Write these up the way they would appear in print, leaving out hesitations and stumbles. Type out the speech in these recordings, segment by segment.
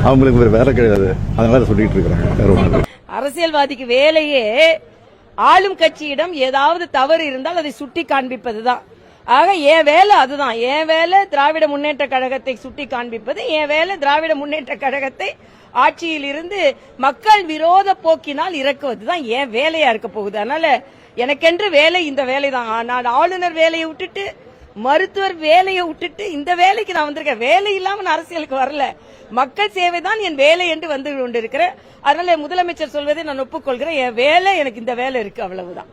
அவங்களுக்கு ஒரு வேலை கிடையாது, அதனால சொல்லிட்டு இருக்காங்க. அரசியல்வாதிக்கு வேலையே ஆளும் கட்சியிடம் ஏதாவது தவறு இருந்தால் அதை சுட்டி காண்பிப்பதுதான். ஆக என் வேலை அதுதான். என் வேலை திராவிட முன்னேற்ற கழகத்தை சுட்டி காண்பிப்பது. என் வேலை திராவிட முன்னேற்ற கழகத்தை ஆட்சியில் இருந்து மக்கள் விரோத போக்கினால் இறக்குவதுதான் என் வேலையா இருக்க போகுது. அதனால எனக்கென்று வேலை இந்த வேலை தான். நான் ஆளுநர் வேலையை விட்டுட்டு, மருத்துவர் வேலையை விட்டுட்டு இந்த வேலைக்கு நான் வந்திருக்கேன். வேலை இல்லாம நான் அரசியலுக்கு வரல. மக்கள் சேவை தான் என் வேலை என்று வந்து கொண்டிருக்கிறேன். அதனால முதலமைச்சர் சொல்வதை நான் ஒப்புக்கொள்கிறேன். என் வேலை எனக்கு இந்த வேலை இருக்கு, அவ்வளவுதான்.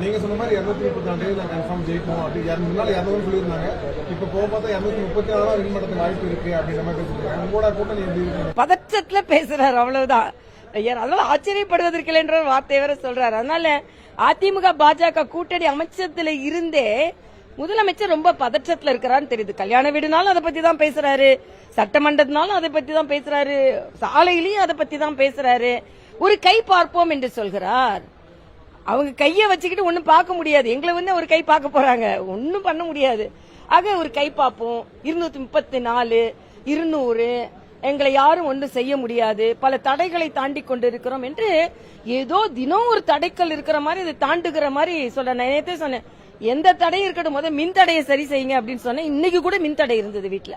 நீங்க சொன்ன மாதிரி 232 நான் கன்ஃபார்ம் ஜெயிப்போம் அப்படின்னு முன்னால 200 சொல்லியிருந்தாங்க. இப்ப போக பார்த்தா 236 வின் பண்றதுக்கு வாய்ப்பு இருக்கு அப்படின்ற மாதிரி பேசுறாங்க. உங்களோட கூட்டணி எப்படி இருக்கு? பதற்றத்துல பேசுறாரு, அவ்வளவுதான். அதனால ஆச்சரியப்படுவதற்கு என்ற வார்த்தை வேற சொல்றாரு. அதனால அதிமுக பாஜக கூட்டணி அமைச்சத்துல இருந்தே முதலமைச்சர் ரொம்ப பதற்றத்துல இருக்கிறான்னு தெரியுது. கல்யாண வீடுனாலும் அதை பத்தி தான் பேசுறாரு, சட்டமன்றத்தினாலும் அதை பத்தி தான் பேசுறாரு, சாலையிலையும் அதை பத்தி தான் பேசுறாரு. ஒரு கை பார்ப்போம் என்று சொல்கிறார். அவங்க கைய வச்சுக்கிட்டு ஒன்னும் பார்க்க முடியாது. எங்களை வந்து ஒரு கை பார்க்க போறாங்க, ஒன்னும் பண்ண முடியாது. ஆக ஒரு கை பார்ப்போம். 234 200 எங்களை யாரும் ஒன்றும் செய்ய முடியாது, பல தடைகளை தாண்டி கொண்டிருக்கிறோம் என்று ஏதோ தினம் ஒரு தடைக்கல் இருக்கிற மாதிரி அதை தாண்டுகிற மாதிரி சொல்ல. நேரத்தே சொன்னேன், எந்த தடையும் இருக்கட்டும், முதல் மின் தடையை சரி செய்யுங்க அப்படின்னு சொன்னேன். இன்னைக்கு கூட மின் தடை இருந்தது வீட்டுல.